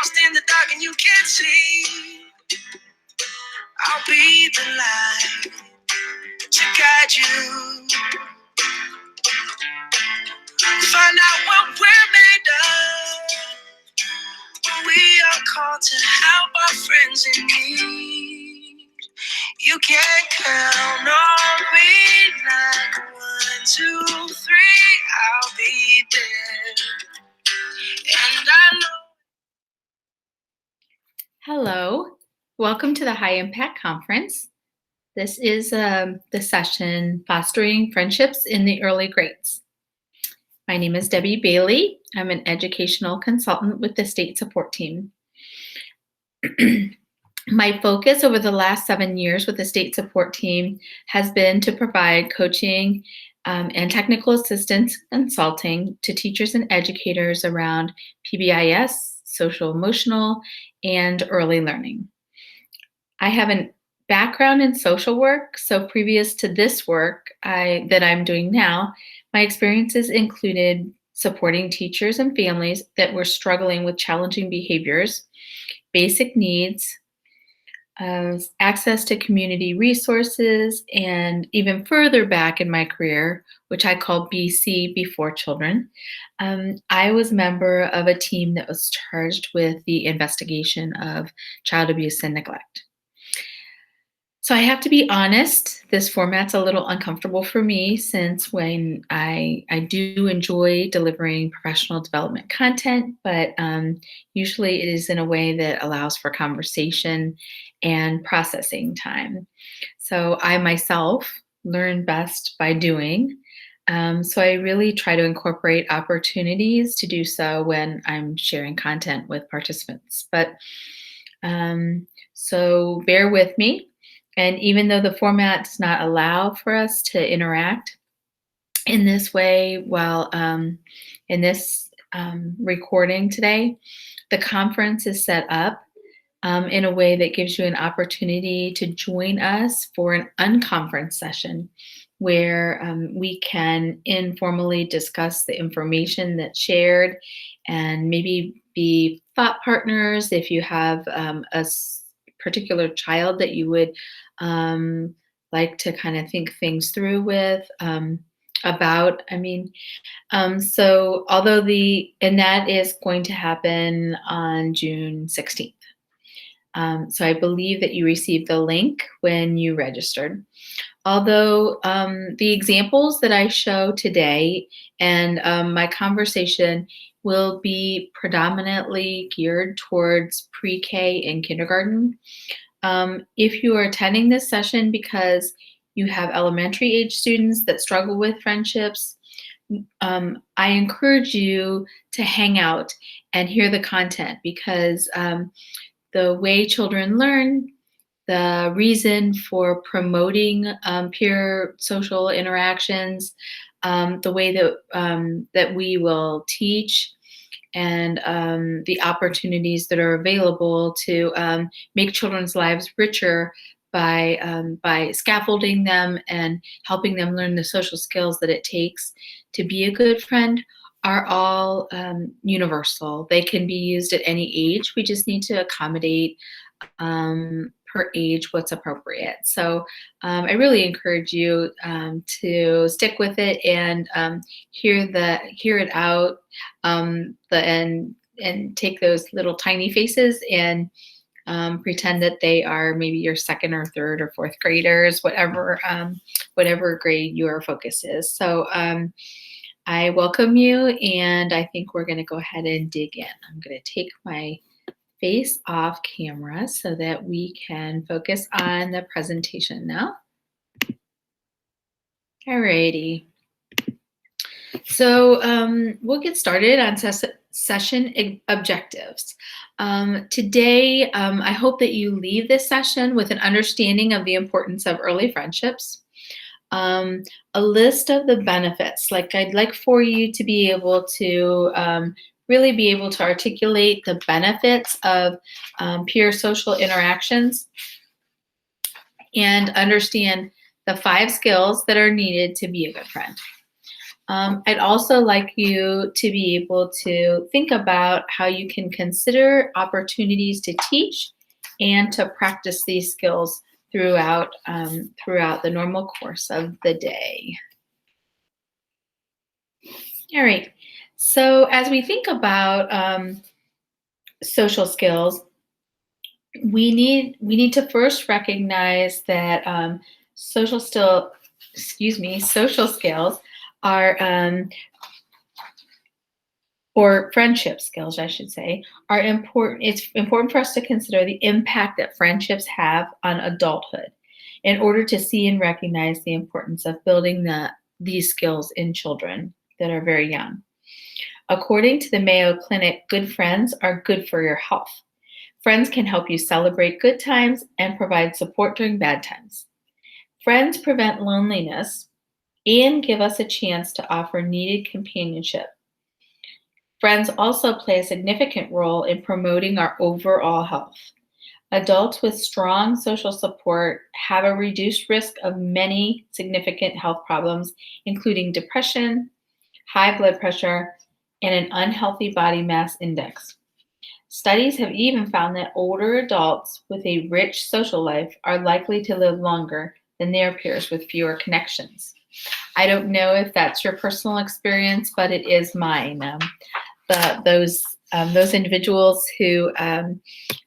lost in the dark and you can't see. I'll be the light to guide you. Find out what we're made of. We are called to help our friends in need. You can count on me like 1, 2, 3. I'll be there. And I know. Hello, welcome to the High Impact Conference. This is the session Fostering Friendships in the Early Grades. My name is Debbi Bailey. I'm an educational consultant with the state support team. My focus over the last 7 years with the state support team has been to provide coaching and technical assistance consulting to teachers and educators around PBIS, social emotional, and early learning. I have a background in social work, so previous to this work that I'm doing now, my experiences included supporting teachers and families that were struggling with challenging behaviors, basic needs, access to community resources, and even further back in my career, which I call BC, Before Children, I was a member of a team that was charged with the investigation of child abuse and neglect. So I have to be honest, this format's a little uncomfortable for me since when I do enjoy delivering professional development content, but usually it is in a way that allows for conversation and processing time. So I myself learn best by doing. So I really try to incorporate opportunities to do so when I'm sharing content with participants. But so bear with me. And even though the format does not allow for us to interact in this way while in this recording today, the conference is set up in a way that gives you an opportunity to join us for an unconference session where we can informally discuss the information that's shared and maybe be thought partners if you have a particular child that you would like to kind of think things through with about. So although and that is going to happen on June 16th. So I believe that you received the link when you registered. Although the examples that I show today and my conversation will be predominantly geared towards pre-K and kindergarten. If you are attending this session because you have elementary age students that struggle with friendships, I encourage you to hang out and hear the content because the way children learn, the reason for promoting peer social interactions, the way that we will teach, and the opportunities that are available to make children's lives richer by scaffolding them and helping them learn the social skills that it takes to be a good friend are all universal. They can be used at any age. We just need to accommodate per age what's appropriate. So I really encourage you to stick with it and hear it out and take those little tiny faces and pretend that they are maybe your second or third or fourth graders, whatever grade your focus is. So I welcome you, and I think we're going to go ahead and dig in. I'm going to take my face off camera so that we can focus on the presentation now. Alrighty. So we'll get started on session objectives. Today, I hope that you leave this session with an understanding of the importance of early friendships, a list of the benefits. I'd like for you to be able to really be able to articulate the benefits of peer social interactions and understand the 5 skills that are needed to be a good friend. I'd also like you to be able to think about how you can consider opportunities to teach and to practice these skills throughout the normal course of the day. All right. So as we think about social skills, we need to first recognize that social skills are or friendship skills, I should say, are important. It's important for us to consider the impact that friendships have on adulthood in order to see and recognize the importance of building these skills in children that are very young. According to the Mayo Clinic, good friends are good for your health. Friends can help you celebrate good times and provide support during bad times. Friends prevent loneliness and give us a chance to offer needed companionship. Friends also play a significant role in promoting our overall health. Adults with strong social support have a reduced risk of many significant health problems, including depression, high blood pressure, and an unhealthy body mass index. Studies have even found that older adults with a rich social life are likely to live longer than their peers with fewer connections. I don't know if that's your personal experience, but it is mine. Those individuals who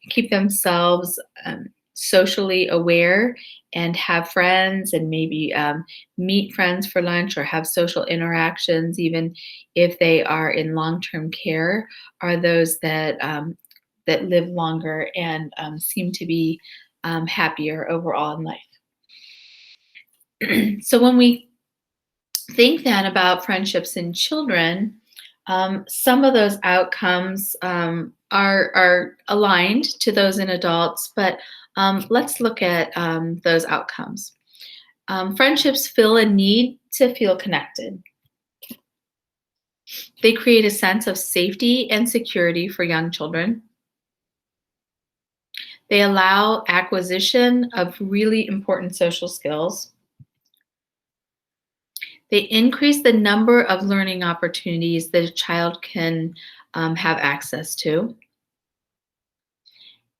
keep themselves socially aware and have friends and maybe meet friends for lunch or have social interactions, even if they are in long-term care, are those that live longer and seem to be happier overall in life. So when we think then about friendships in children, some of those outcomes are aligned to those in adults, but let's look at those outcomes. Friendships fill a need to feel connected. They create a sense of safety and security for young children. They allow acquisition of really important social skills. They increase the number of learning opportunities that a child can have access to.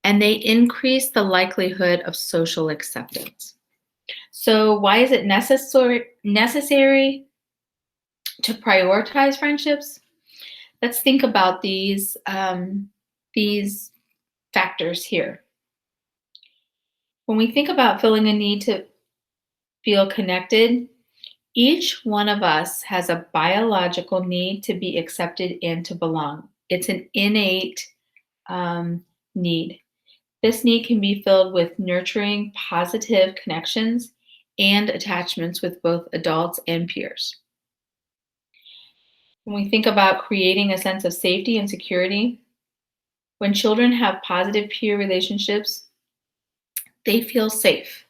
And they increase the likelihood of social acceptance. So why is it necessary to prioritize friendships? Let's think about these factors here. When we think about filling a need to feel connected, each one of us has a biological need to be accepted and to belong. It's an innate need. This need can be filled with nurturing positive connections and attachments with both adults and peers. When we think about creating a sense of safety and security, when children have positive peer relationships, they feel safe.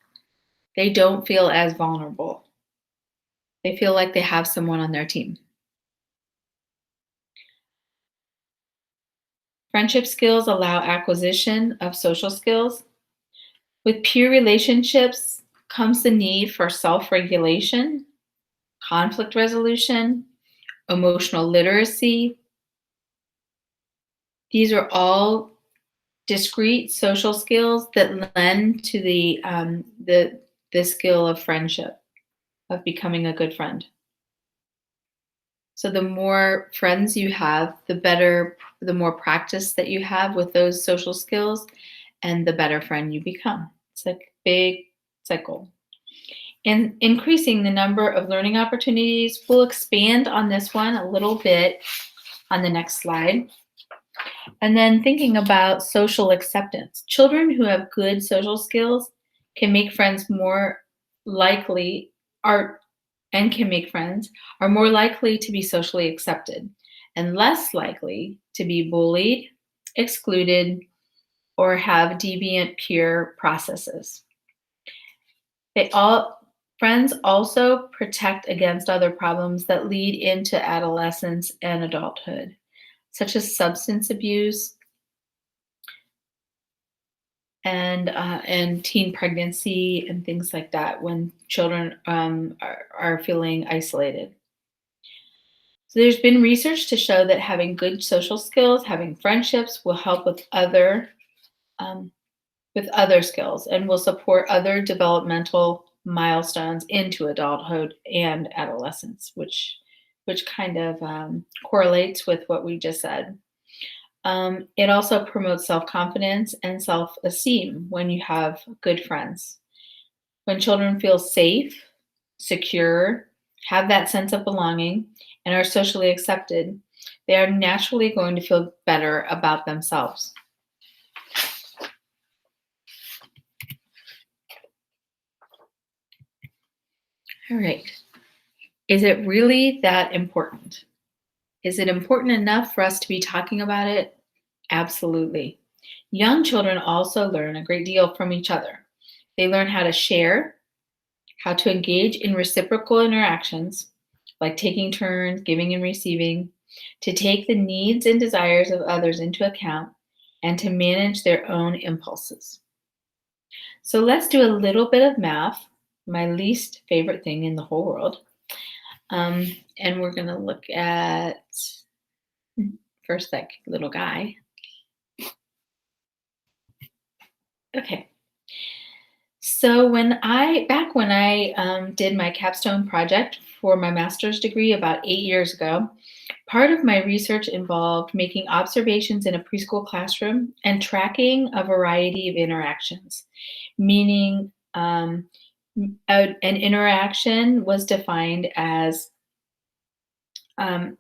They don't feel as vulnerable. They feel like they have someone on their team. Friendship skills allow acquisition of social skills. With peer relationships comes the need for self-regulation, conflict resolution, emotional literacy. These are all discrete social skills that lend to the skill of friendship, of becoming a good friend. So the more friends you have, the more practice that you have with those social skills, and the better friend you become. It's like a big cycle. And increasing the number of learning opportunities, we'll expand on this one a little bit on the next slide. And then thinking about social acceptance. Children who have good social skills can make friends more likely are more likely to be socially accepted and less likely to be bullied, excluded, or have deviant peer processes. Friends also protect against other problems that lead into adolescence and adulthood, such as substance abuse and teen pregnancy and things like that when children are feeling isolated. So there's been research to show that having good social skills, having friendships will help um, with other skills and will support other developmental milestones into adulthood and adolescence, which kind of correlates with what we just said. It also promotes self-confidence and self-esteem when you have good friends. When children feel safe, secure, have that sense of belonging, and are socially accepted, they are naturally going to feel better about themselves. All right. Is it really that important? Is it important enough for us to be talking about it? Absolutely. Young children also learn a great deal from each other. They learn how to share, how to engage in reciprocal interactions, like taking turns, giving and receiving, to take the needs and desires of others into account, and to manage their own impulses. So let's do a little bit of math, my least favorite thing in the whole world. And we're going to look at first that little guy. Okay. So back when I did my capstone project for my master's degree about 8 years ago, part of my research involved making observations in a preschool classroom and tracking a variety of interactions, meaning an interaction was defined um,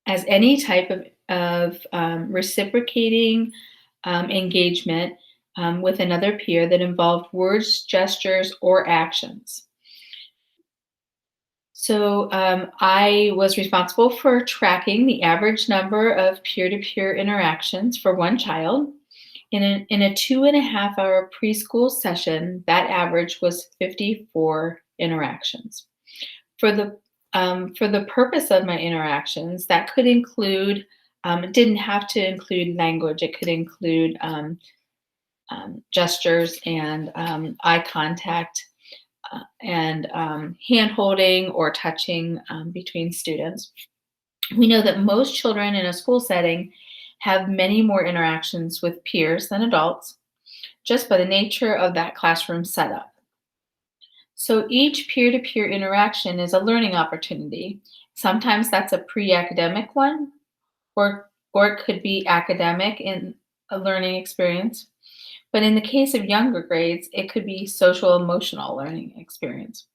as any type of reciprocating engagement with another peer that involved words, gestures, or actions. So I was responsible for tracking the average number of peer-to-peer interactions for one child. In a 2.5 hour preschool session, that average was 54 interactions. For the purpose of my interactions, that could include, it didn't have to include language. It could include gestures and eye contact and hand holding or touching between students. We know that most children in a school setting have many more interactions with peers than adults, just by the nature of that classroom setup. So each peer-to-peer interaction is a learning opportunity. Sometimes that's a pre-academic one, or it could be academic in a learning experience. But in the case of younger grades, it could be social emotional learning experience.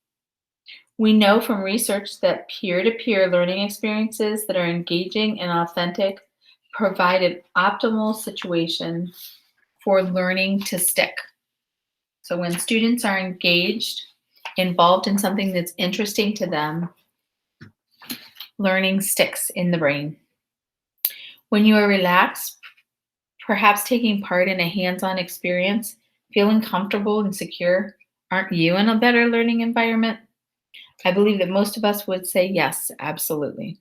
We know from research that peer-to-peer learning experiences that are engaging and authentic provide an optimal situation for learning to stick. So when students are engaged, involved in something that's interesting to them, learning sticks in the brain. When you are relaxed, perhaps taking part in a hands-on experience, feeling comfortable and secure, aren't you in a better learning environment? I believe that most of us would say yes, absolutely.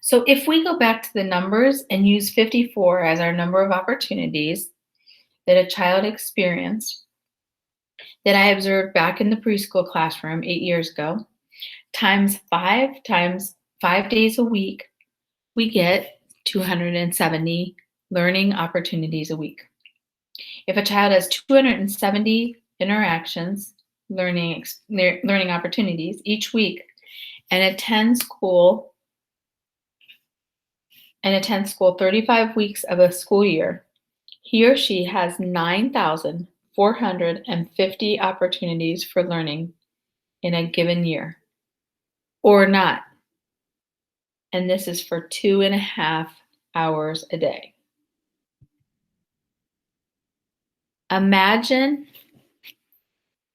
So if we go back to the numbers and use 54 as our number of opportunities that a child experienced, that I observed back in the preschool classroom 8 years ago, times 5 days a week, we get 270 learning opportunities a week. If a child has 270 interactions, learning opportunities each week, and attends school 35 weeks of a school year, he or she has 9,450 opportunities for learning in a given year, or not. And this is for 2.5 hours a day. Imagine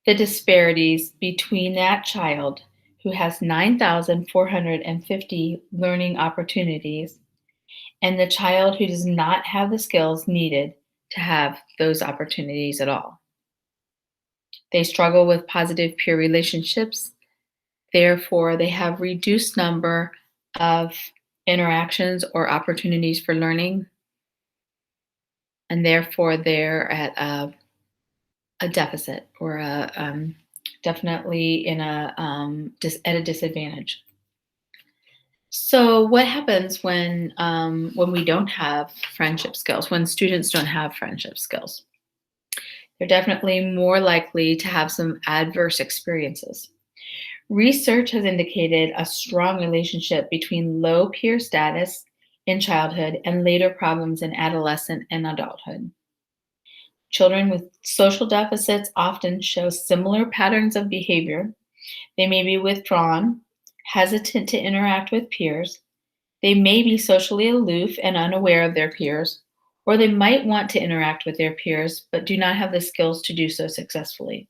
the disparities between that child who has 9,450 learning opportunities and the child who does not have the skills needed to have those opportunities at all. They struggle with positive peer relationships. Therefore, they have reduced number of interactions or opportunities for learning, and therefore they're at a deficit or definitely at a disadvantage. So, what happens when we don't have friendship skills? When students don't have friendship skills, they're definitely more likely to have some adverse experiences. Research has indicated a strong relationship between low peer status in childhood and later problems in adolescent and adulthood. Children with social deficits often show similar patterns of behavior. They may be withdrawn, hesitant to interact with peers. They may be socially aloof and unaware of their peers, or they might want to interact with their peers but do not have the skills to do so successfully.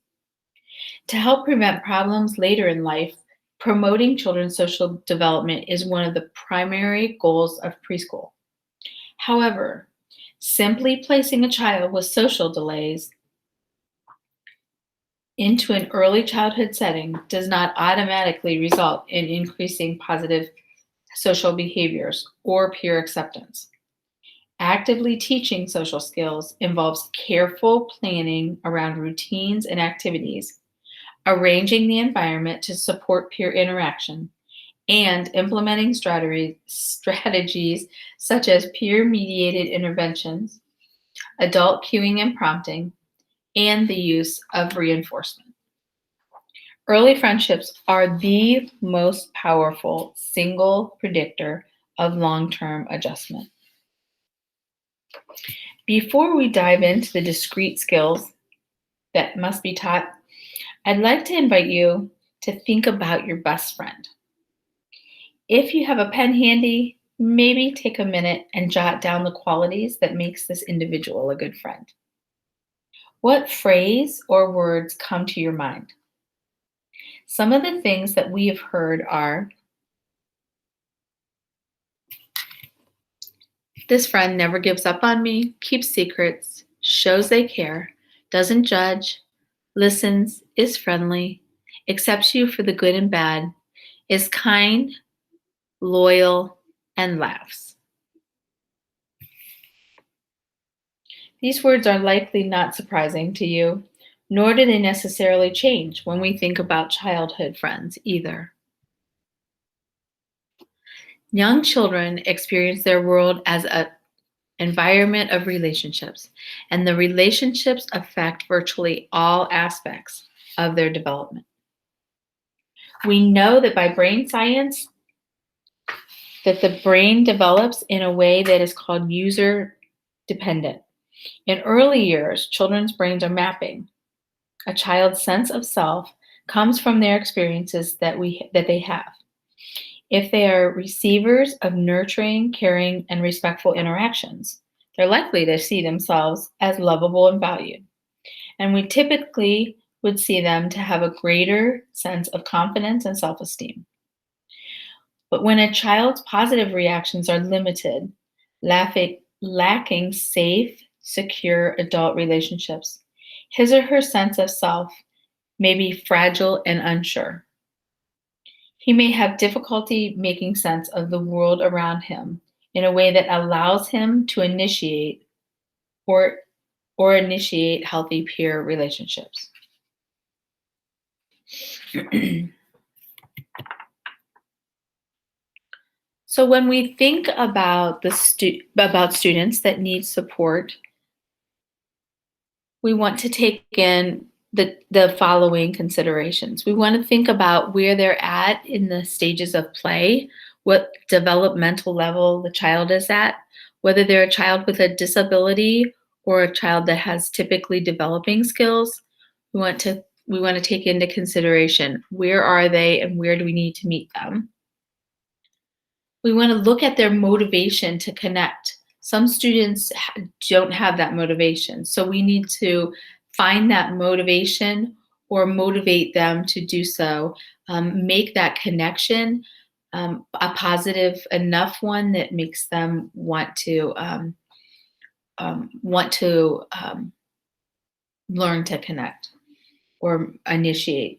To help prevent problems later in life, promoting children's social development is one of the primary goals of preschool. However, simply placing a child with social delays into an early childhood setting does not automatically result in increasing positive social behaviors or peer acceptance. Actively teaching social skills involves careful planning around routines and activities, arranging the environment to support peer interaction, and implementing strategies such as peer mediated interventions, adult cueing and prompting, and the use of reinforcement. Early friendships are the most powerful single predictor of long term adjustment. Before we dive into the discrete skills that must be taught, I'd like to invite you to think about your best friend. If you have a pen handy, maybe take a minute and jot down the qualities that makes this individual a good friend. What phrase or words come to your mind? Some of the things that we have heard are: this friend never gives up on me, keeps secrets, shows they care, doesn't judge, listens, is friendly, accepts you for the good and bad, is kind, loyal, and laughs. These words are likely not surprising to you, nor do they necessarily change when we think about childhood friends either. Young children experience their world as an environment of relationships, and the relationships affect virtually all aspects of their development. We know that by brain science that the brain develops in a way that is called user dependent. In early years, children's brains are mapping. A child's sense of self comes from their experiences that they have. If they are receivers of nurturing, caring, and respectful interactions, they're likely to see themselves as lovable and valued. And we typically would see them to have a greater sense of confidence and self-esteem. But when a child's positive reactions are limited, lacking safe, secure adult relationships, his or her sense of self may be fragile and unsure. He may have difficulty making sense of the world around him in a way that allows him to initiate or initiate healthy peer relationships. So when we think about about students that need support, we want to take in the following considerations. We want to think about where they're at in the stages of play, what developmental level the child is at, whether they're a child with a disability or a child that has typically developing skills. We want to take into consideration where are they and where do we need to meet them. We want to look at their motivation to connect. Some students don't have that motivation, so we need to find that motivation or motivate them to do so. Make that connection a positive enough one that makes them want to learn to connect or initiate.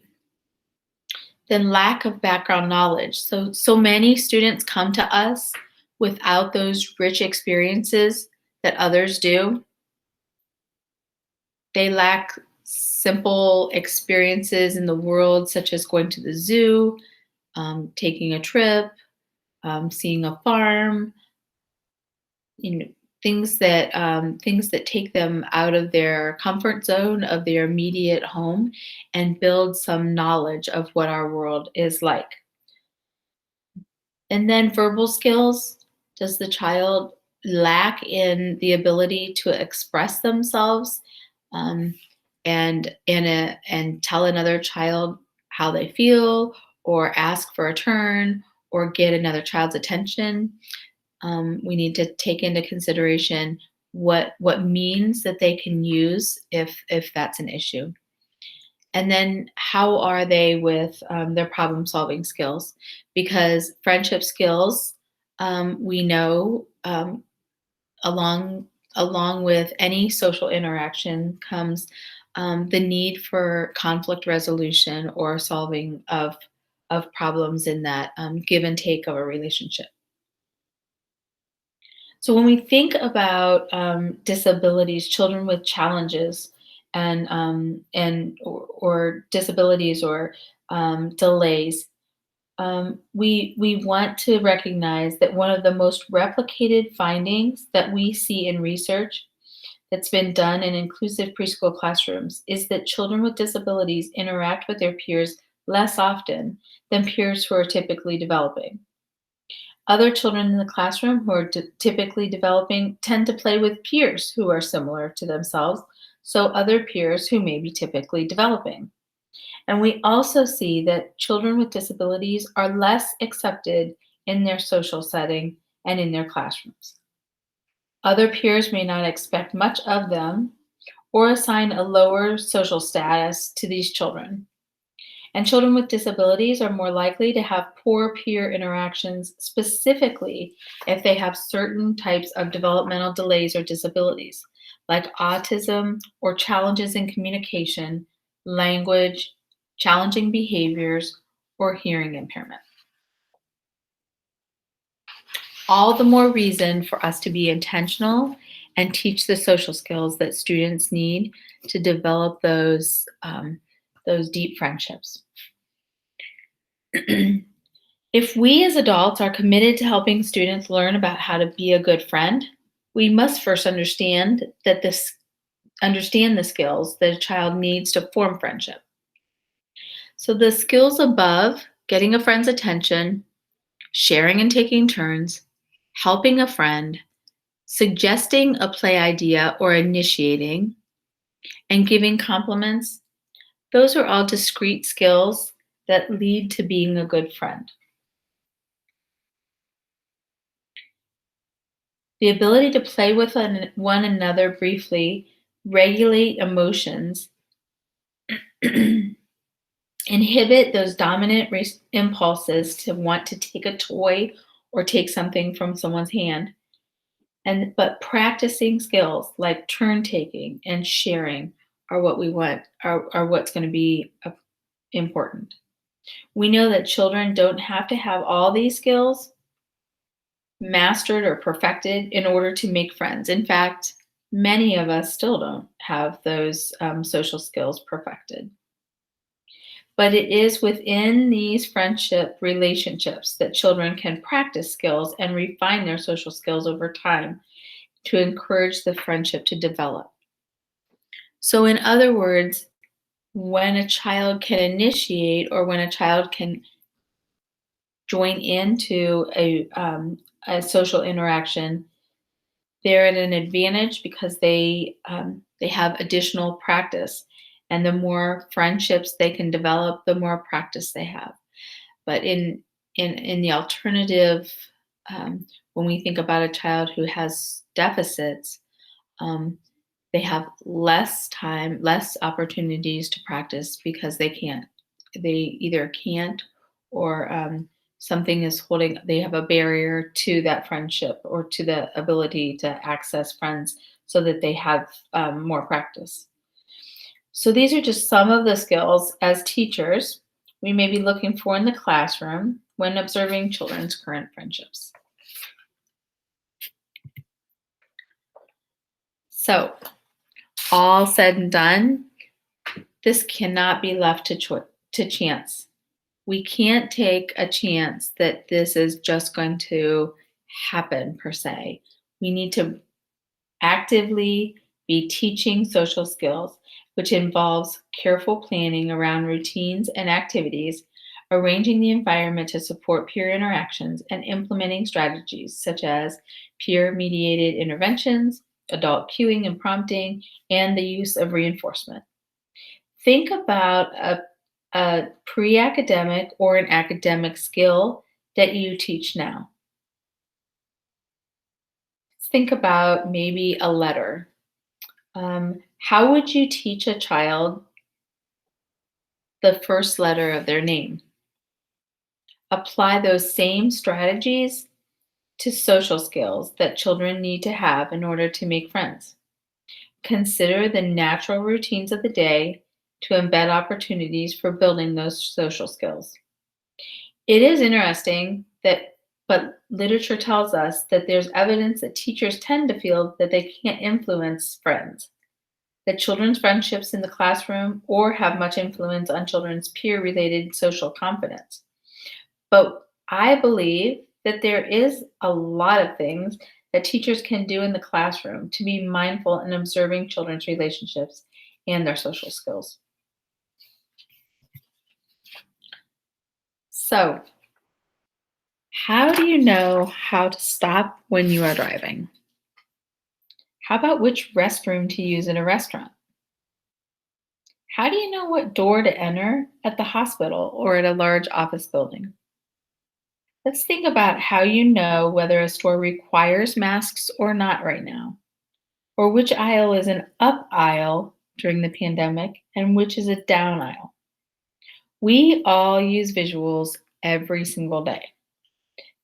Then lack of background knowledge. So many students come to us without those rich experiences that others do. They lack simple experiences in the world, such as going to the zoo, taking a trip, seeing a farm, you know, things that take them out of their comfort zone of their immediate home and build some knowledge of what our world is like. And then verbal skills. Does the child lack in the ability to express themselves, um, and tell another child how they feel, or ask for a turn, or get another child's attention? We need to take into consideration what means that they can use if that's an issue. And then how are they with their problem solving skills? Because friendship skills, we know, along along with any social interaction comes the need for conflict resolution or solving of problems in that give and take of a relationship. So when we think about disabilities, children with challenges, or disabilities or delays, we want to recognize that one of the most replicated findings that we see in research that's been done in inclusive preschool classrooms is that children with disabilities interact with their peers less often than peers who are typically developing. Other children in the classroom who are typically developing tend to play with peers who are similar to themselves, so other peers who may be typically developing. And we also see that children with disabilities are less accepted in their social setting and in their classrooms. Other peers may not expect much of them or assign a lower social status to these children. And children with disabilities are more likely to have poor peer interactions, specifically if they have certain types of developmental delays or disabilities, like autism or challenges in communication, language, challenging behaviors, or hearing impairment. All the more reason for us to be intentional and teach the social skills that students need to develop those deep friendships. If we as adults are committed to helping students learn about how to be a good friend, we must first understand the skills that a child needs to form friendship. So the skills above, getting a friend's attention, sharing and taking turns, helping a friend, suggesting a play idea or initiating, and giving compliments, those are all discrete skills that lead to being a good friend. The ability to play with one another briefly, regulate emotions, inhibit those dominant impulses to want to take a toy or take something from someone's hand, but practicing skills like turn taking and sharing are what we want, are what's going to be important. We know that children don't have to have all these skills mastered or perfected in order to make friends. In fact, many of us still don't have those social skills perfected. But it is within these friendship relationships that children can practice skills and refine their social skills over time to encourage the friendship to develop. So, in other words, when a child can initiate or when a child can join into a social interaction, they're at an advantage because they have additional practice, and the more friendships they can develop, the more practice they have. But in the alternative, when we think about a child who has deficits, um, they have less time, less opportunities to practice because they either can't, or something is holding, they have a barrier to that friendship or to the ability to access friends so that they have more practice. So these are just some of the skills as teachers we may be looking for in the classroom when observing children's current friendships. So, all said and done, this cannot be left to chance. We can't take a chance that this is just going to happen per se. We need to actively be teaching social skills, which involves careful planning around routines and activities, arranging the environment to support peer interactions, and implementing strategies such as peer mediated interventions, adult cueing and prompting, and the use of reinforcement. Think about a pre academic or an academic skill that you teach now. Think about maybe a letter. How would you teach a child the first letter of their name? Apply those same strategies to social skills that children need to have in order to make friends. Consider the natural routines of the day to embed opportunities for building those social skills. It is interesting that, but literature tells us that there's evidence that teachers tend to feel that they can't influence friends, that children's friendships in the classroom or have much influence on children's peer-related social confidence. But I believe that there is a lot of things that teachers can do in the classroom to be mindful in observing children's relationships and their social skills. So, how do you know how to stop when you are driving? How about which restroom to use in a restaurant? How do you know what door to enter at the hospital or at a large office building? Let's think about how you know whether a store requires masks or not right now, or which aisle is an up aisle during the pandemic and which is a down aisle. We all use visuals every single day.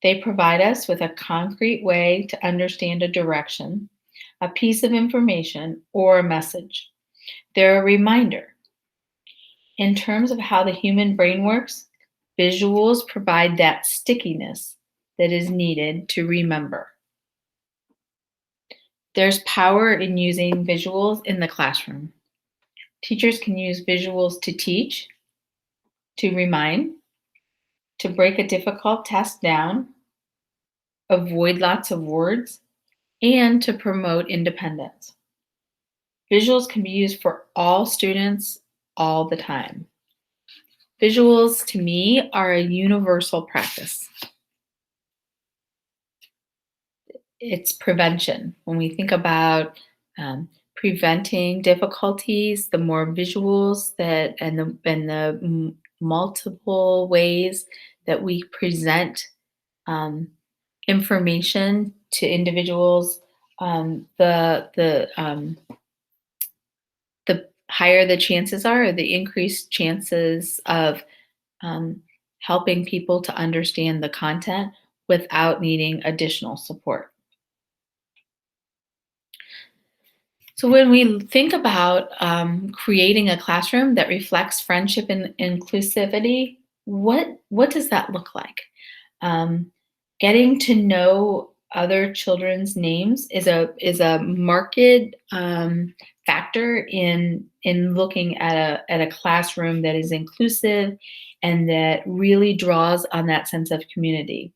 They provide us with a concrete way to understand a direction, a piece of information, or a message. They're a reminder. In terms of how the human brain works, visuals provide that stickiness that is needed to remember. There's power in using visuals in the classroom. Teachers can use visuals to teach, to remind, to break a difficult task down, avoid lots of words, and to promote independence. Visuals can be used for all students all the time. Visuals, to me, are a universal practice. It's prevention. When we think about preventing difficulties, the more visuals that and the multiple ways that we present information to individuals, the higher the chances are, or the increased chances of helping people to understand the content without needing additional support. So when we think about creating a classroom that reflects friendship and inclusivity, what does that look like? Getting to know other children's names is a marked factor in looking at a classroom that is inclusive and that really draws on that sense of community.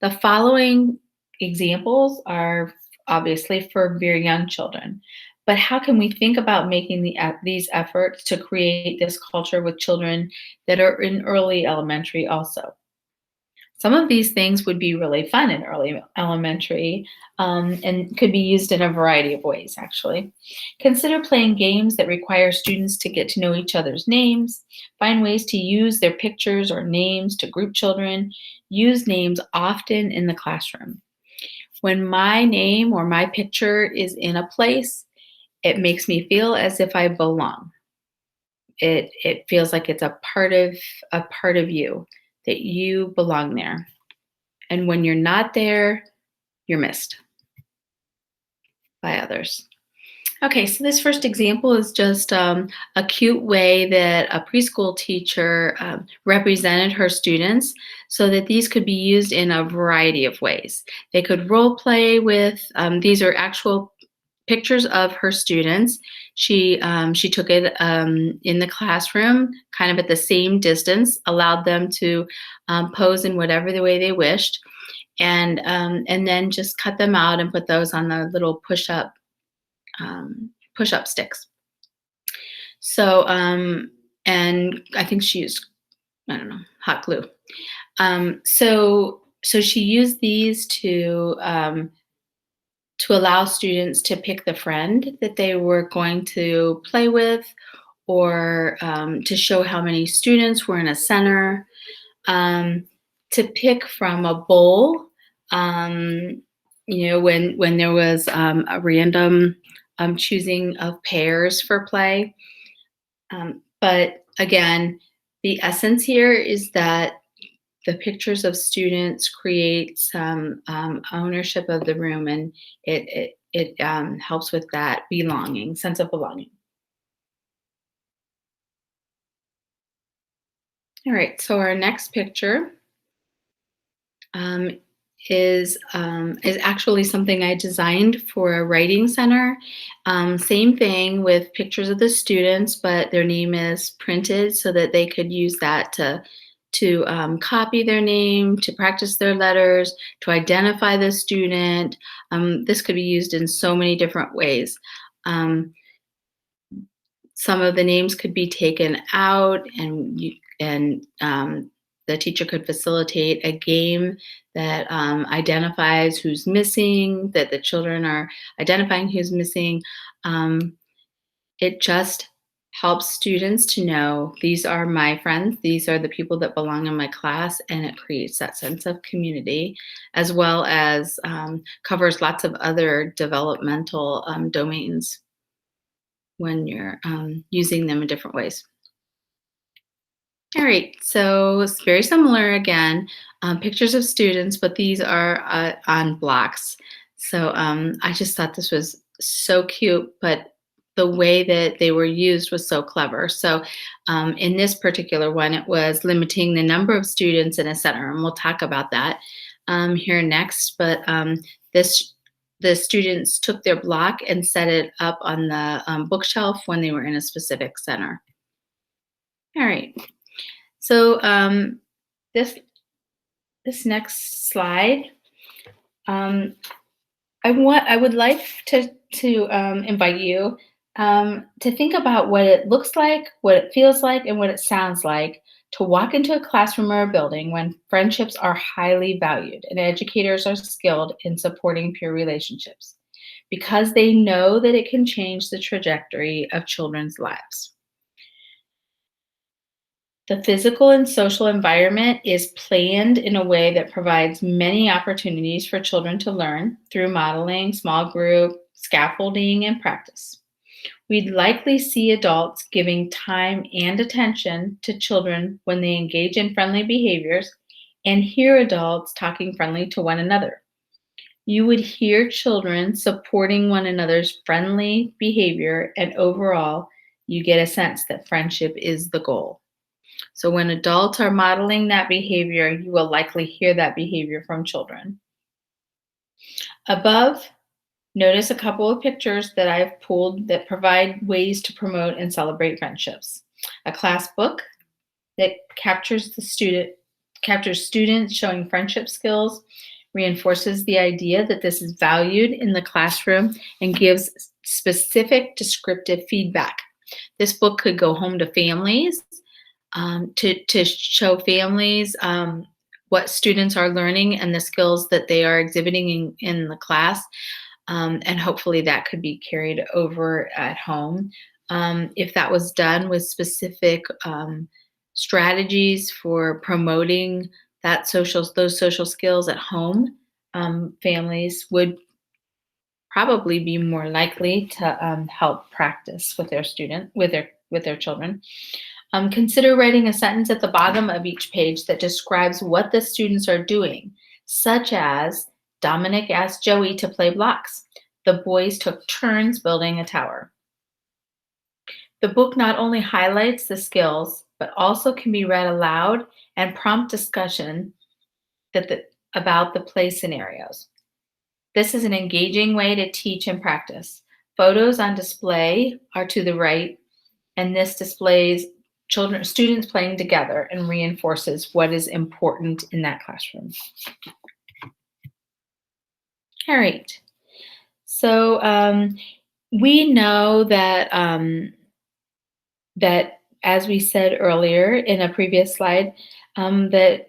The following examples are obviously for very young children, but how can we think about making these efforts to create this culture with children that are in early elementary also? Some of these things would be really fun in early elementary and could be used in a variety of ways, actually. Consider playing games that require students to get to know each other's names. Find ways to use their pictures or names to group children. Use names often in the classroom. When my name or my picture is in a place, it makes me feel as if I belong. It feels like it's a part of you, that you belong there. And when you're not there, you're missed by others. Okay, so this first example is just a cute way that a preschool teacher represented her students so that these could be used in a variety of ways. They could role play with, these are actual pictures of her students. She took it in the classroom, kind of at the same distance, allowed them to pose in whatever the way they wished, and then just cut them out and put those on the little push up sticks. So and I think she used, I don't know, hot glue. So she used these to allow students to pick the friend that they were going to play with, or to show how many students were in a center, um, to pick from a bowl. Um, when there was a random choosing of pairs for play. But again, the essence here is that the pictures of students create some ownership of the room, and it helps with that belonging, sense of belonging. All right, so our next picture um, is actually something I designed for a writing center. Same thing with pictures of the students, but their name is printed so that they could use that to copy their name, to practice their letters, to identify the student. This could be used in so many different ways. Um, some of the names could be taken out, and the teacher could facilitate a game that identifies who's missing, that the children are identifying who's missing. Um, it just helps students to know these are my friends, these are the people that belong in my class, and it creates that sense of community, as well as covers lots of other developmental domains when you're using them in different ways. All right, so it's very similar again, pictures of students, but these are on blocks. So I just thought this was so cute, but the way that they were used was so clever. So in this particular one, it was limiting the number of students in a center, and we'll talk about that here next. But this the students took their block and set it up on the bookshelf when they were in a specific center. All right. So this this next slide, um, I would like to invite you to think about what it looks like, what it feels like, and what it sounds like to walk into a classroom or a building when friendships are highly valued and educators are skilled in supporting peer relationships because they know that it can change the trajectory of children's lives. The physical and social environment is planned in a way that provides many opportunities for children to learn through modeling, small group, scaffolding, and practice. We'd likely see adults giving time and attention to children when they engage in friendly behaviors and hear adults talking friendly to one another. You would hear children supporting one another's friendly behavior, and overall, you get a sense that friendship is the goal. So when adults are modeling that behavior, you will likely hear that behavior from children. Above, notice a couple of pictures that I've pulled that provide ways to promote and celebrate friendships. A class book that captures students showing friendship skills, reinforces the idea that this is valued in the classroom, and gives specific descriptive feedback. This book could go home to families to show families what students are learning and the skills that they are exhibiting in the class. And hopefully that could be carried over at home. If that was done with specific strategies for promoting those social skills at home, families would probably be more likely to help practice with their children. Consider writing a sentence at the bottom of each page that describes what the students are doing, such as Dominic asked Joey to play blocks. The boys took turns building a tower. The book not only highlights the skills, but also can be read aloud and prompt discussion about the play scenarios. This is an engaging way to teach and practice. Photos on display are to the right, and this displays students playing together and reinforces what is important in that classroom. All right. So we know that as we said earlier in a previous slide, that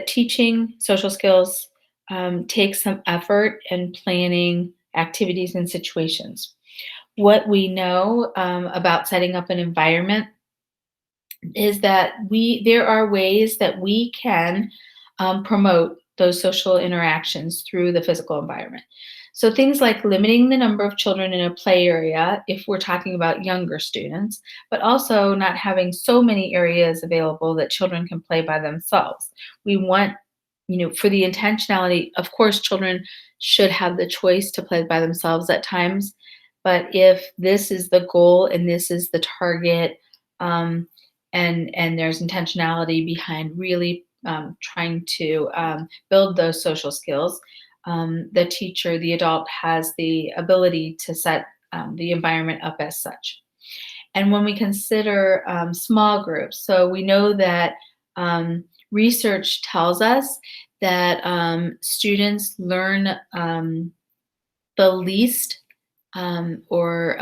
teaching social skills takes some effort and planning activities and situations. What we know about setting up an environment is that there are ways that we can promote those social interactions through the physical environment. So things like limiting the number of children in a play area, if we're talking about younger students, but also not having so many areas available that children can play by themselves. We want, for the intentionality, of course, children should have the choice to play by themselves at times, but if this is the goal and this is the target, um, and there's intentionality behind really trying to build those social skills, the teacher, the adult, has the ability to set the environment up as such. And when we consider small groups, so we know that research tells us that students learn the least or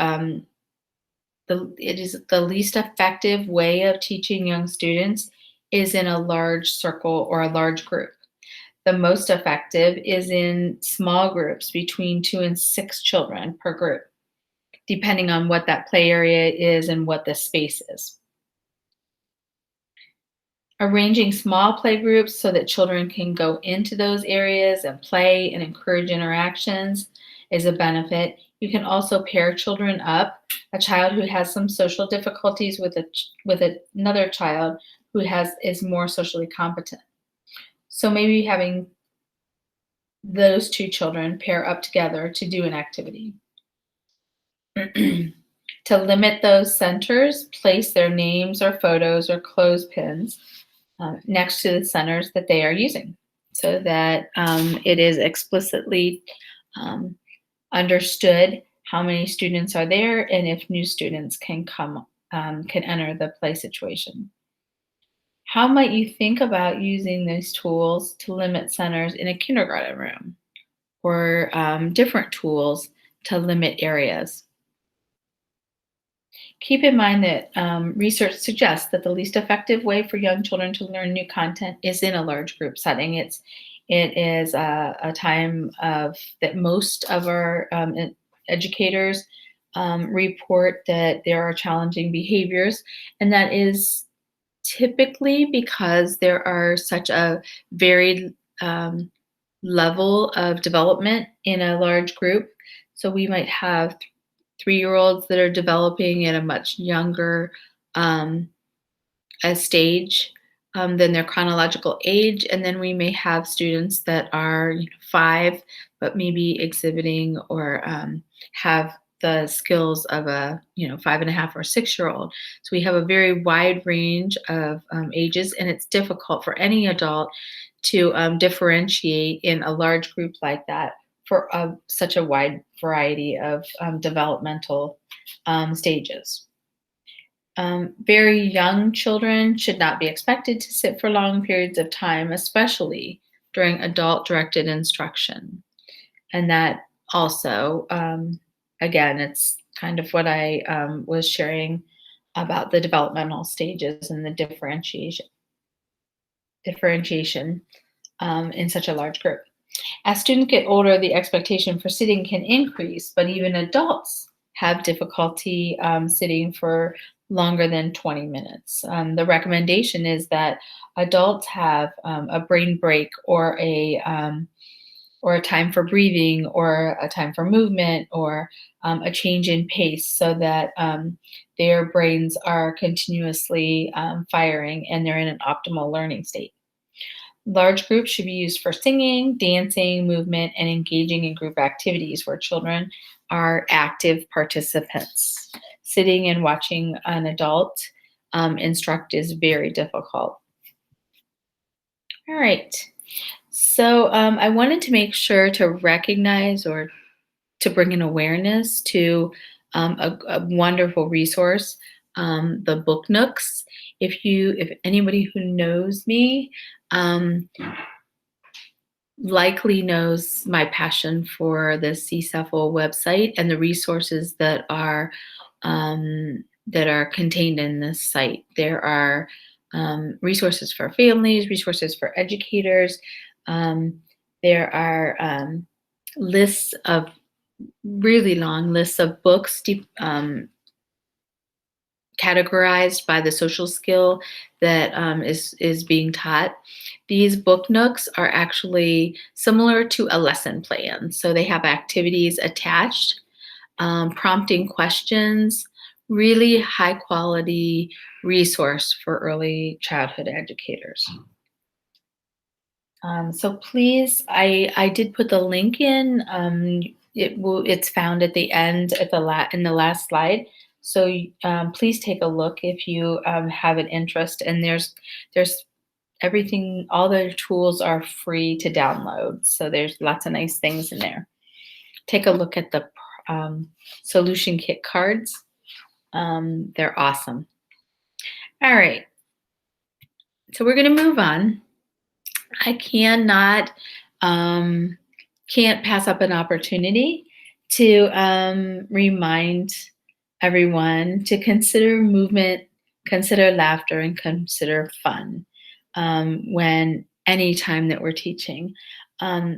it is the least effective way of teaching young students is in a large circle or a large group. The most effective is in small groups between 2 and 6 children per group, depending on what that play area is and what the space is. Arranging small play groups so that children can go into those areas and play and encourage interactions is a benefit. You can also pair children up, a child who has some social difficulties with another child who is more socially competent. So maybe having those 2 children pair up together to do an activity. To limit those centers, place their names or photos or clothespins next to the centers that they are using so that it is explicitly understood how many students are there and if new students can enter the play situation. How might you think about using these tools to limit centers in a kindergarten room or different tools to limit areas? Keep in mind that research suggests that the least effective way for young children to learn new content is in a large group setting. It is a time that most of our educators report that there are challenging behaviors, and that is typically because there are such a varied level of development in a large group. So we might have 3-year-olds that are developing at a much younger a stage than their chronological age. And then we may have students that are 5, but maybe exhibiting or have the skills of a 5.5 or 6-year-old. So we have a very wide range of ages, and it's difficult for any adult to differentiate in a large group like that for such a wide variety of developmental stages. Very young children should not be expected to sit for long periods of time, especially during adult-directed instruction. And that also, again, it's kind of what I was sharing about the developmental stages and the differentiation in such a large group. As students get older, the expectation for sitting can increase, but even adults have difficulty sitting for longer than 20 minutes. The recommendation is that adults have a brain break or a time for breathing or a time for movement or a change in pace so that their brains are continuously firing and they're in an optimal learning state. Large groups should be used for singing, dancing, movement, and engaging in group activities where children are active participants. Sitting and watching an adult instruct is very difficult. All right. So I wanted to make sure to recognize or to bring an awareness to a wonderful resource, the Book Nooks. If anybody who knows me um, likely knows my passion for the CSEFL website and the resources that are contained in this site. There are resources for families, resources for educators. Um, there are lists of really long lists of books categorized by the social skill that is being taught. These book nooks are actually similar to a lesson plan. So they have activities attached, prompting questions, really high quality resource for early childhood educators. So please, I did put the link in. It's found at the end in the last slide. So please take a look if you have an interest. And there's everything. All the tools are free to download. So there's lots of nice things in there. Take a look at the solution kit cards. They're awesome. All right. So we're going to move on. I can't pass up an opportunity to remind everyone to consider movement, consider laughter, and consider fun when any time that we're teaching.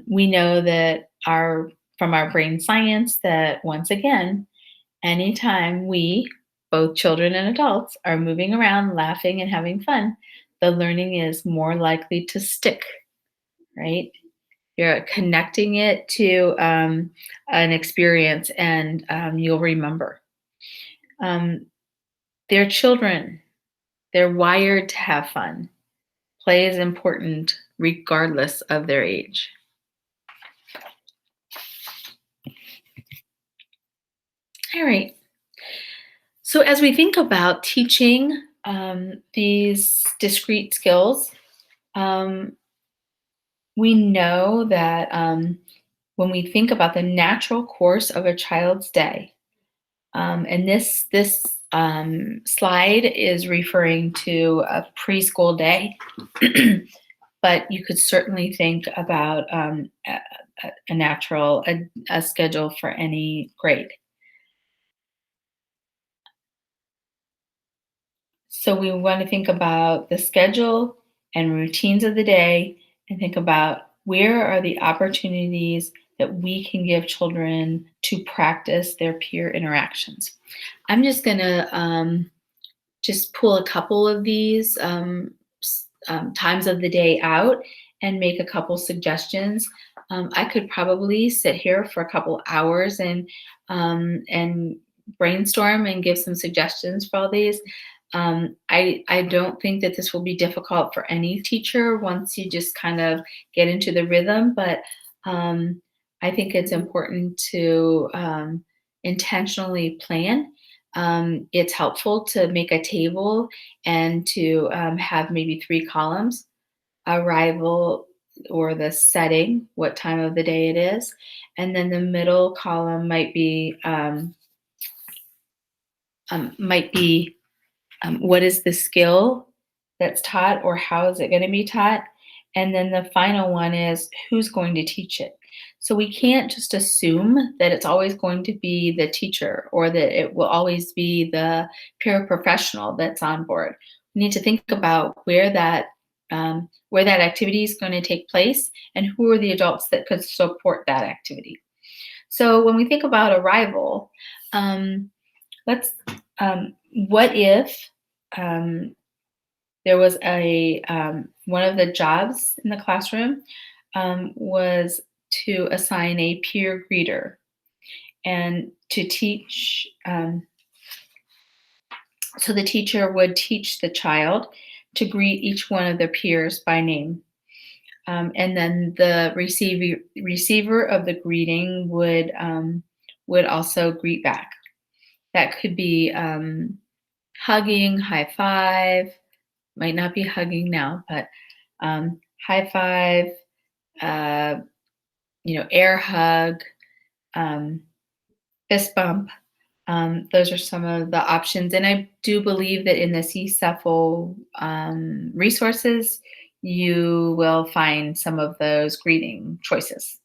We know that from our brain science that once again, anytime we, both children and adults, are moving around, laughing, and having fun, the learning is more likely to stick, right? You're connecting it to an experience, and you'll remember. They're children. They're wired to have fun. Play is important regardless of their age. All right. So as we think about teaching these discrete skills, we know that when we think about the natural course of a child's day, and this slide is referring to a preschool day, but you could certainly think about a schedule for any grade. So we want to think about the schedule and routines of the day and think about where are the opportunities that we can give children to practice their peer interactions. I'm just going to just pull a couple of these times of the day out and make a couple suggestions. I could probably sit here for a couple hours and brainstorm and give some suggestions for all these. I don't think that this will be difficult for any teacher once you just kind of get into the rhythm, but I think it's important to intentionally plan. It's helpful to make a table and to have maybe 3 columns: arrival or the setting, what time of the day it is, and then the middle column might be what is the skill that's taught or how is it going to be taught? And then the final one is who's going to teach it. So we can't just assume that it's always going to be the teacher or that it will always be the paraprofessional that's on board. We need to think about where that activity is going to take place and who are the adults that could support that activity. So when we think about arrival, what if there was one of the jobs in the classroom was to assign a peer greeter and to teach. So the teacher would teach the child to greet each one of their peers by name. And then the receiver of the greeting would also greet back. That could be hugging, high five, might not be hugging now, but high five, air hug, fist bump. Those are some of the options, and I do believe that in the CSEFL resources, you will find some of those greeting choices,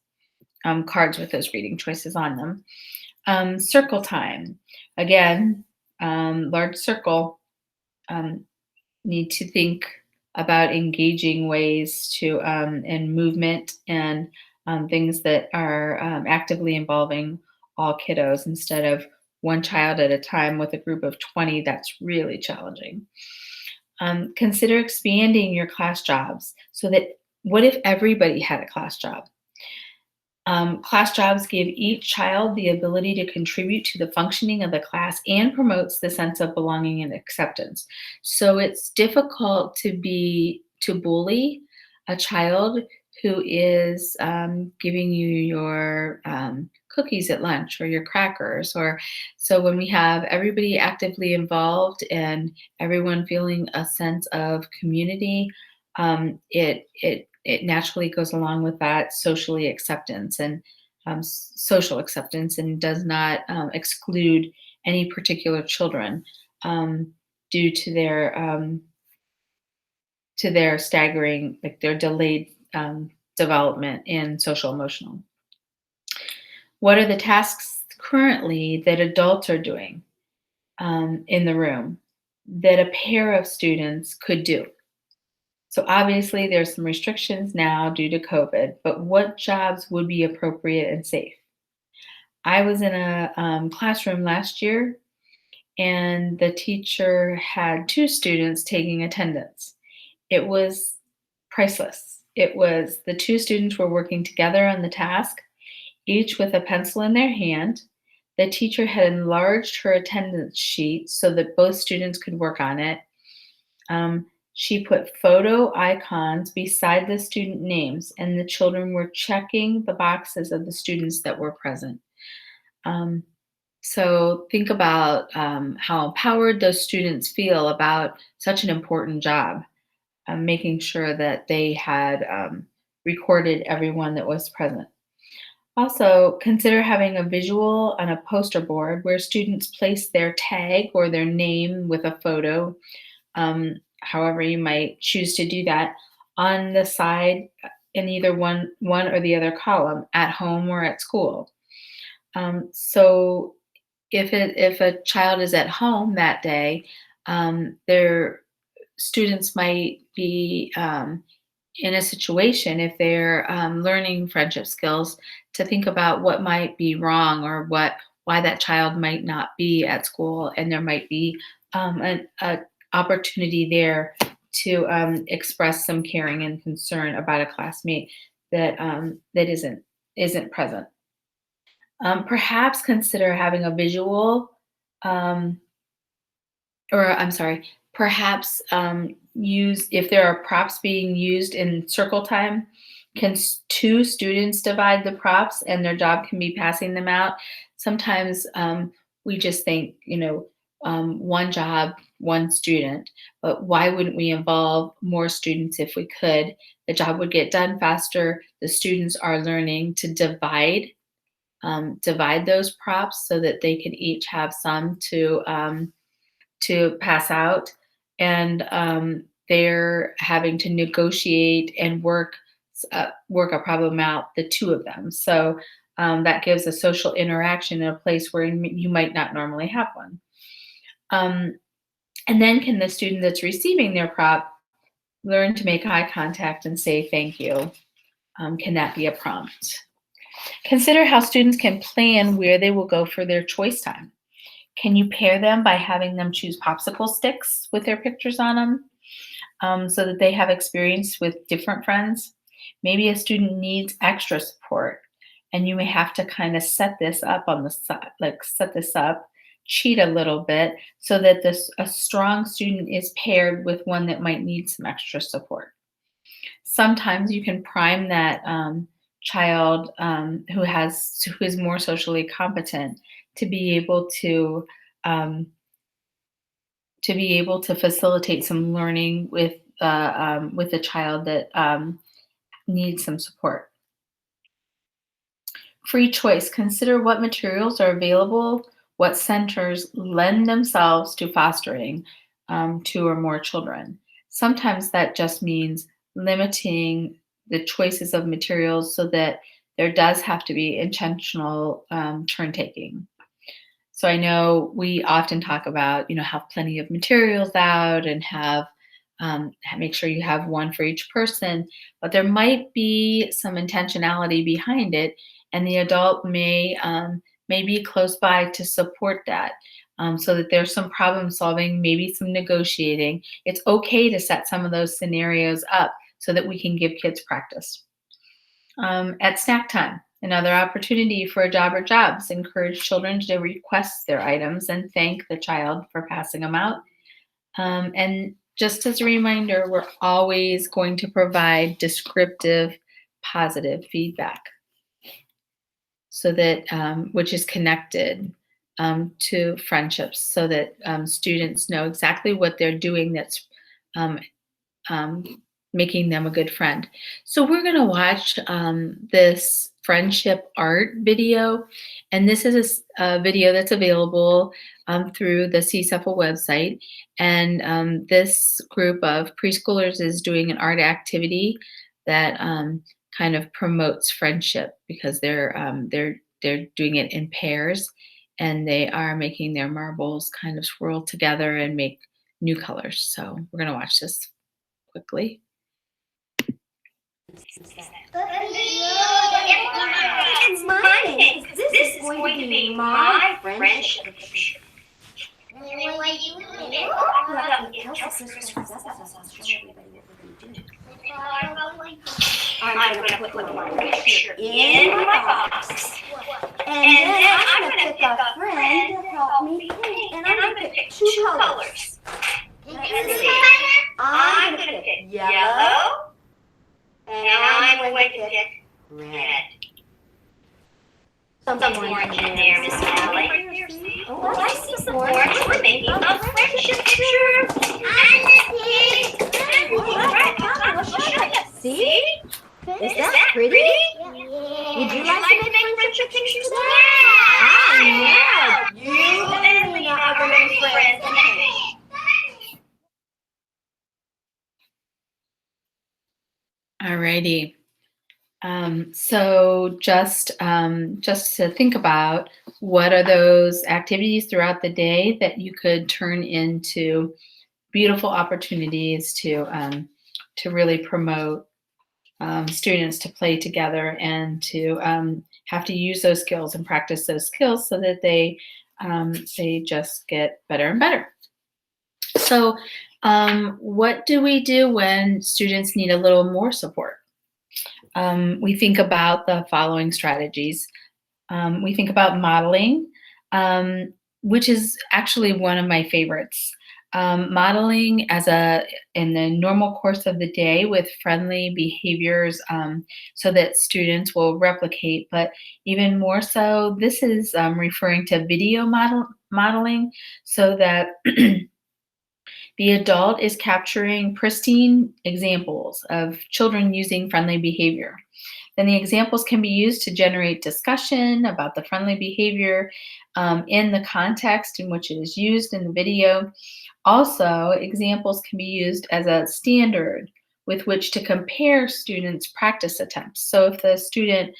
cards with those greeting choices on them. Circle time, again, large circle. Um, Need to think about engaging ways to and movement and things that are actively involving all kiddos instead of one child at a time with a group of 20. That's really challenging. Consider expanding your class jobs so that what if everybody had a class job? Class jobs give each child the ability to contribute to the functioning of the class and promotes the sense of belonging and acceptance. So it's difficult to bully a child who is giving you your cookies at lunch or your crackers. Or so when we have everybody actively involved and everyone feeling a sense of community, it naturally goes along with that socially acceptance and social acceptance and does not exclude any particular children um, due to their staggering, like their delayed development in social emotional. What are the tasks currently that adults are doing in the room that a pair of students could do? So obviously, there's some restrictions now due to COVID, but what jobs would be appropriate and safe? I was in a classroom last year, and the teacher had two students taking attendance. It was priceless. It was the two students were working together on the task, each with a pencil in their hand. The teacher had enlarged her attendance sheet so that both students could work on it. She put photo icons beside the student names, and the children were checking the boxes of the students that were present. Um, so think about how empowered those students feel about such an important job, making sure that they had recorded everyone that was present. Also, consider having a visual on a poster board where students place their tag or their name with a photo, however you might choose to do that, on the side in either one or the other column, at home or at school. So if a child is at home that day, their students might be in a situation, if they're learning friendship skills, to think about what might be wrong or why that child might not be at school, and there might be a opportunity there to express some caring and concern about a classmate that isn't present. Perhaps consider having a visual, um, or I'm sorry, perhaps use if there are props being used in circle time, can two students divide the props and their job can be passing them out? Sometimes we just think, one job, one student, but why wouldn't we involve more students if we could? The job would get done faster. The students are learning to divide those props so that they can each have some to pass out, and they're having to negotiate and work a problem out, the two of them. So that gives a social interaction in a place where you might not normally have one. Um, and then can the student that's receiving their prop learn to make eye contact and say thank you? Can that be a prompt? Consider how students can plan where they will go for their choice time. Can you pair them by having them choose popsicle sticks with their pictures on them, so that they have experience with different friends? Maybe a student needs extra support, and you may have to kind of set this up on the side, like set this up, cheat a little bit, so that a strong student is paired with one that might need some extra support. Sometimes you can prime that child who is more socially competent to be able um, to facilitate some learning with a child that needs some support. Free choice. Consider what materials are available, what centers lend themselves to fostering two or more children. Sometimes that just means limiting the choices of materials so that there does have to be intentional turn taking. So I know we often talk about, have plenty of materials out and make sure you have one for each person, but there might be some intentionality behind it, and the adult may be close by to support that, so that there's some problem solving, maybe some negotiating. It's okay to set some of those scenarios up so that we can give kids practice. At snack time, another opportunity for a job or jobs. Encourage children to request their items and thank the child for passing them out. And just as a reminder, we're always going to provide descriptive, positive feedback, so that which is connected to friendships, so that students know exactly what they're doing that's um, um, making them a good friend. So we're going to watch this friendship art video, and this is a video that's available through the CSEFL website. And this group of preschoolers is doing an art activity that kind of promotes friendship, because they're doing it in pairs, and they are making their marbles kind of swirl together and make new colors. So we're going to watch this quickly. It's mine. This is going to be my friendship picture. I'm going to put my picture in my box. And then I'm going to pick a friend to help me paint. And I'm going to pick two colors. I'm going to pick yellow. And I'm going to pick red. Some orange in there, Miss Sally. Oh, I see some orange. We're making a friendship picture. And see? Is that pretty? Would you like to make friendship pictures? Yeah. You and Lena are going to be friends. Alrighty. So just to think about, what are those activities throughout the day that you could turn into beautiful opportunities to really promote students to play together, and to have to use those skills and practice those skills, so that they just get better and better. So what do we do when students need a little more support? We think about the following strategies. We think about modeling, which is actually one of my favorites. Modeling in the normal course of the day with friendly behaviors, so that students will replicate. But even more so, this is referring to video modeling, so that the adult is capturing pristine examples of children using friendly behavior. Then the examples can be used to generate discussion about the friendly behavior in the context in which it is used in the video. Also, examples can be used as a standard with which to compare students' practice attempts. So if the student,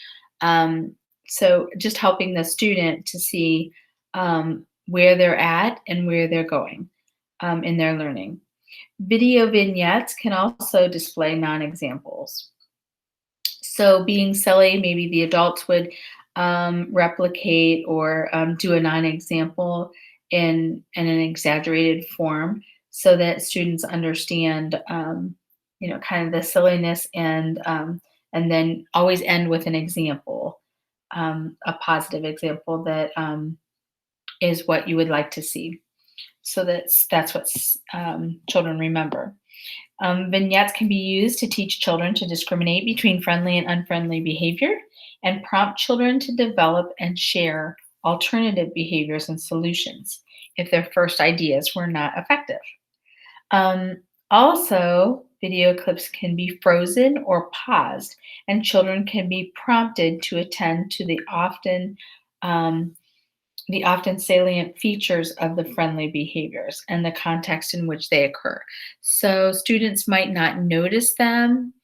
so just helping the student to see where they're at and where they're going in their learning. Video vignettes can also display non-examples. So being silly, maybe the adults would replicate or do a non-example in an exaggerated form, so that students understand, kind of the silliness, and then always end with an example, a positive example that is what you would like to see. So that's what children remember. Vignettes can be used to teach children to discriminate between friendly and unfriendly behavior, and prompt children to develop and share alternative behaviors and solutions if their first ideas were not effective. Also, Video clips can be frozen or paused, and children can be prompted to attend to um, the often salient features of the friendly behaviors and the context in which they occur. So students might not notice them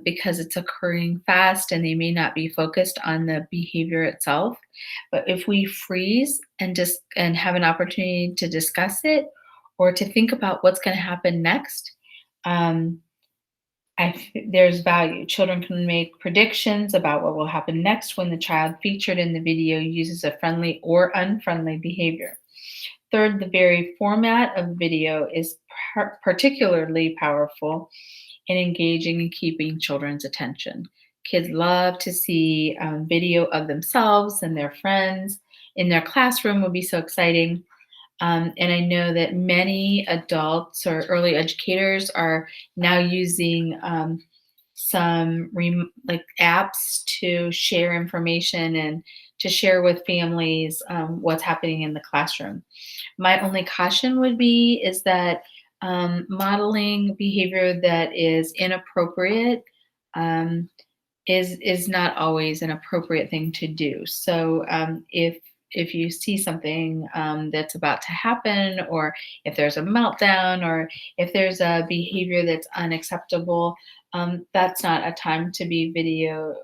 because it's occurring fast and they may not be focused on the behavior itself. But if we freeze and just and have an opportunity to discuss it or to think about what's going to happen next, um, there's value. Children can make predictions about what will happen next when the child featured in the video uses a friendly or unfriendly behavior. Third, the very format of video is particularly powerful in engaging and keeping children's attention. Kids love to see video of themselves and their friends in their classroom would be so exciting. And I know that many adults or early educators are now using some like apps to share information and to share with families what's happening in the classroom. My only caution would be is that modeling behavior that is inappropriate um, is not always an appropriate thing to do. So if you see something that's about to happen, or if there's a meltdown, or if there's a behavior that's unacceptable, that's not a time to be video,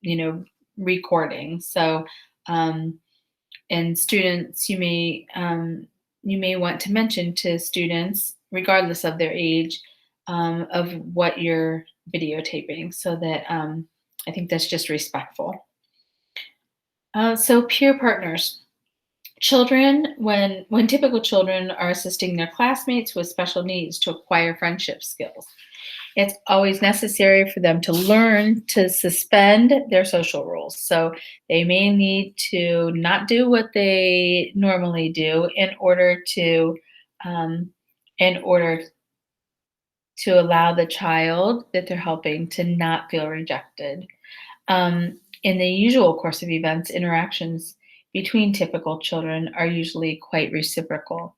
you know, recording. So um, and students, you may want to mention to students, regardless of their age, of what you're videotaping, so that I think that's just respectful. So peer partners. Children, when typical children are assisting their classmates with special needs to acquire friendship skills, it's always necessary for them to learn to suspend their social roles. So they may need to not do what they normally do um, in order to allow the child that they're helping to not feel rejected. In the usual course of events, interactions between typical children are usually quite reciprocal.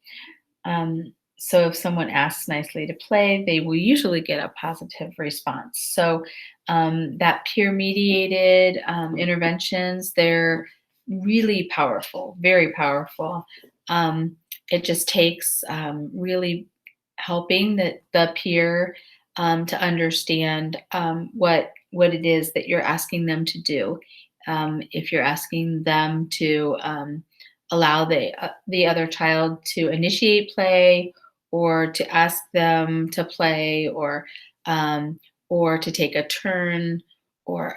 So if someone asks nicely to play, they will usually get a positive response. So that peer mediated interventions, they're really powerful, very powerful. Um, it just takes really helping the peer to understand what it is that you're asking them to do. If you're asking them to allow the other child to initiate play, or to ask them to play, or to take a turn, or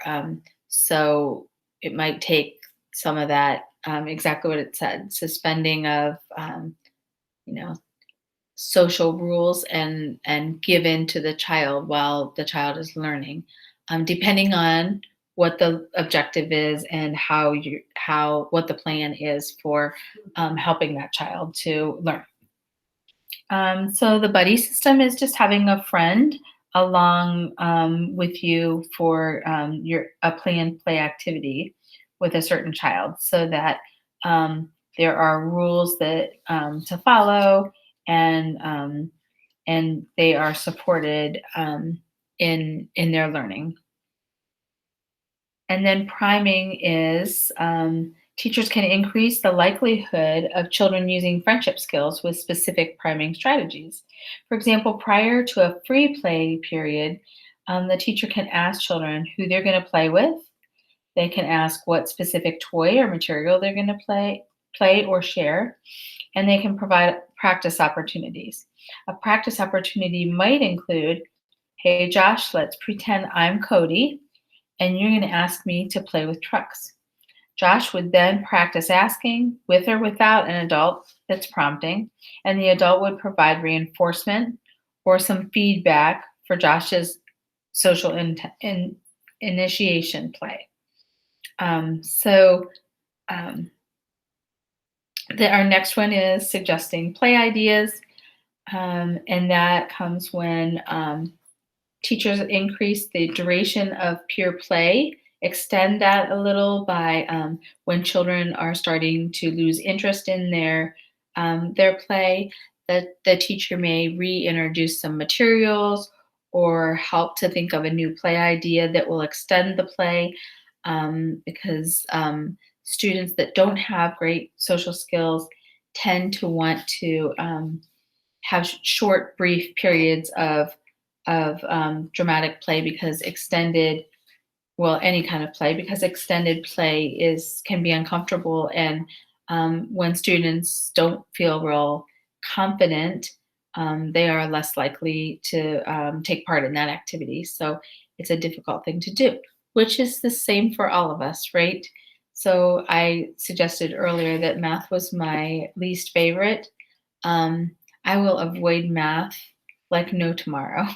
so it might take some of that, exactly what it said, suspending of you know social rules, and given to the child while the child is learning, depending on what the objective is and how what the plan is for helping that child to learn. So the buddy system is just having a friend along with you for your a planned play activity with a certain child, so that there are rules that to follow, and they are supported in their learning. And then priming is teachers can increase the likelihood of children using friendship skills with specific priming strategies. For example, prior to a free play period, the teacher can ask children who they're going to play with. They can ask what specific toy or material they're going to play or share, and they can provide practice opportunities. A practice opportunity might include, hey, Josh, let's pretend I'm Cody, and you're going to ask me to play with trucks. Josh would then practice asking, with or without an adult that's prompting, and the adult would provide reinforcement or some feedback for Josh's social initiation play. So our next one is suggesting play ideas, and that comes when teachers increase the duration of peer play, extend that a little by when children are starting to lose interest in their play. the teacher may reintroduce some materials or help to think of a new play idea that will extend the play, because students that don't have great social skills tend to want to have short, brief periods of dramatic play because extended, well, any kind of play, because extended play is can be uncomfortable, and when students don't feel real confident, they are less likely to take part in that activity. So it's a difficult thing to do, which is the same for all of us, right? So I suggested earlier that math was my least favorite. um, I will avoid math like no tomorrow.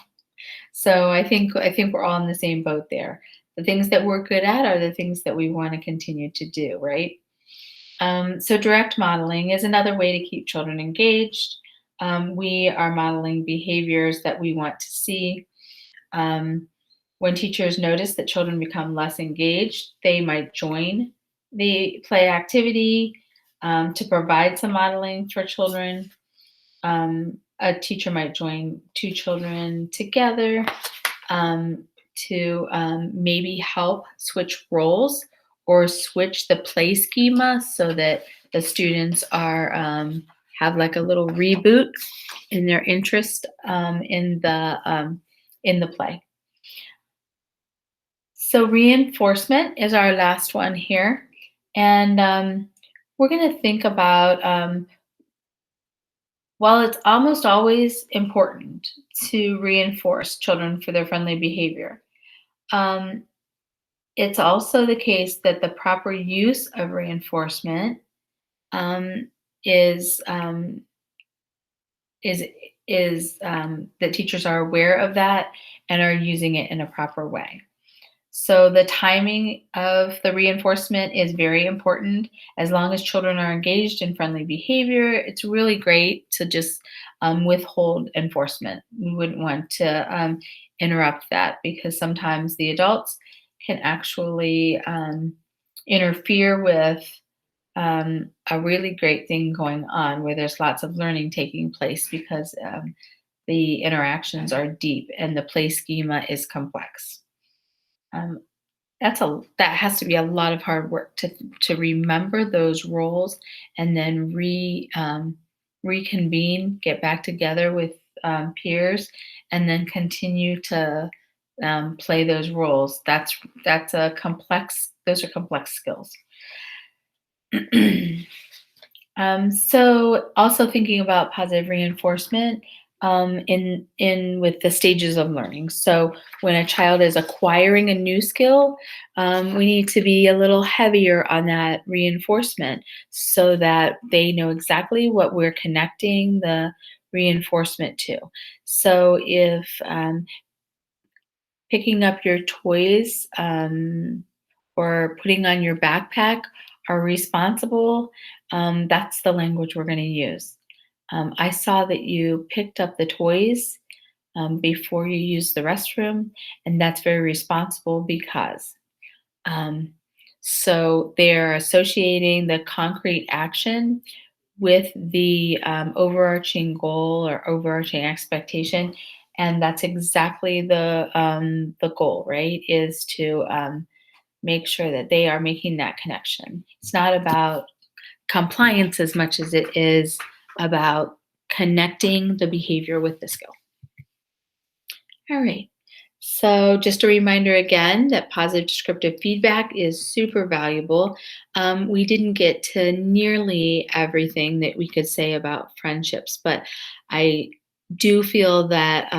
So I think we're all in the same boat there. The things that we're good at are the things that we want to continue to do, right? So direct modeling is another way to keep children engaged. We are modeling behaviors that we want to see. Um, when teachers notice that children become less engaged, they might join the play activity to provide some modeling for children. A teacher might join two children together um, to maybe help switch roles or switch the play schema so that the students are have like a little reboot in their interest in the play. So reinforcement is our last one here, and we're going to think about while it's almost always important to reinforce children for their friendly behavior. Um, It's also the case that the proper use of reinforcement um, is um, is that teachers are aware of that and are using it in a proper way. So the timing of the reinforcement is very important. As long as children are engaged in friendly behavior, it's really great to just withhold enforcement. We wouldn't want to interrupt that because sometimes the adults can actually interfere with a really great thing going on where there's lots of learning taking place because the interactions are deep and the play schema is complex. Um, that has to be a lot of hard work to remember those roles and then reconvene, get back together with peers, and then continue to play those roles. That's a complex. Those are complex skills. So also thinking about positive reinforcement in with the stages of learning. So when a child is acquiring a new skill, we need to be a little heavier on that reinforcement so that they know exactly what we're connecting the reinforcement to. So if picking up your toys or putting on your backpack are responsible, that's the language we're going to use. I saw that you picked up the toys before you used the restroom, and that's very responsible because um, so they're associating the concrete action with the overarching goal or overarching expectation, and that's exactly the goal, right? Is to make sure that they are making that connection. It's not about compliance as much as it is about connecting the behavior with the skill. All right. So, just a reminder again that positive descriptive feedback is super valuable. We didn't get to nearly everything that we could say about friendships, but I do feel that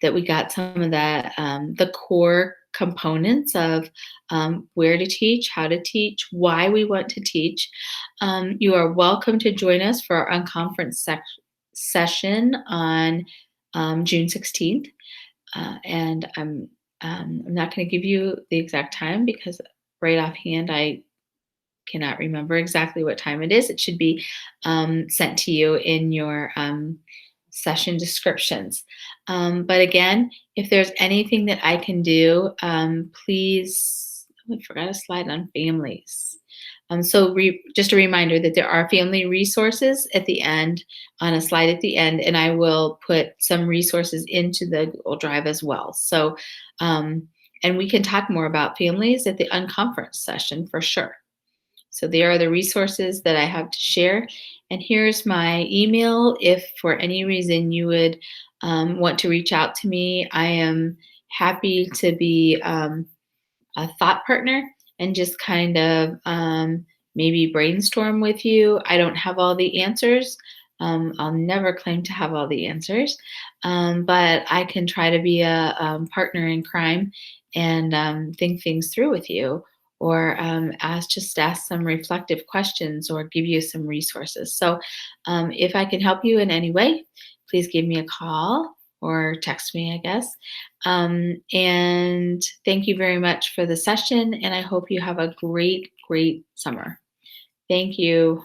that we got some of that the core components of where to teach, how to teach, why we want to teach. You are welcome to join us for our unconference session on June 16th. And I'm not going to give you the exact time because right offhand I cannot remember exactly what time it is. It should be sent to you in your session descriptions. But again, if there's anything that I can do, please. Oh, I forgot a slide on families. Just a reminder that there are family resources at the end, on a slide at the end, and I will put some resources into the Google Drive as well. Um, and we can talk more about families at the unconference session for sure. So there are the resources that I have to share. And here's my email. If for any reason you would want to reach out to me, I am happy to be a thought partner and just kind of maybe brainstorm with you. I don't have all the answers. I'll never claim to have all the answers, but I can try to be a partner in crime and think things through with you, or ask some reflective questions, or give you some resources. So, if I can help you in any way, please give me a call or text me, I guess. And thank you very much for the session, and I hope you have a great, great summer. Thank you.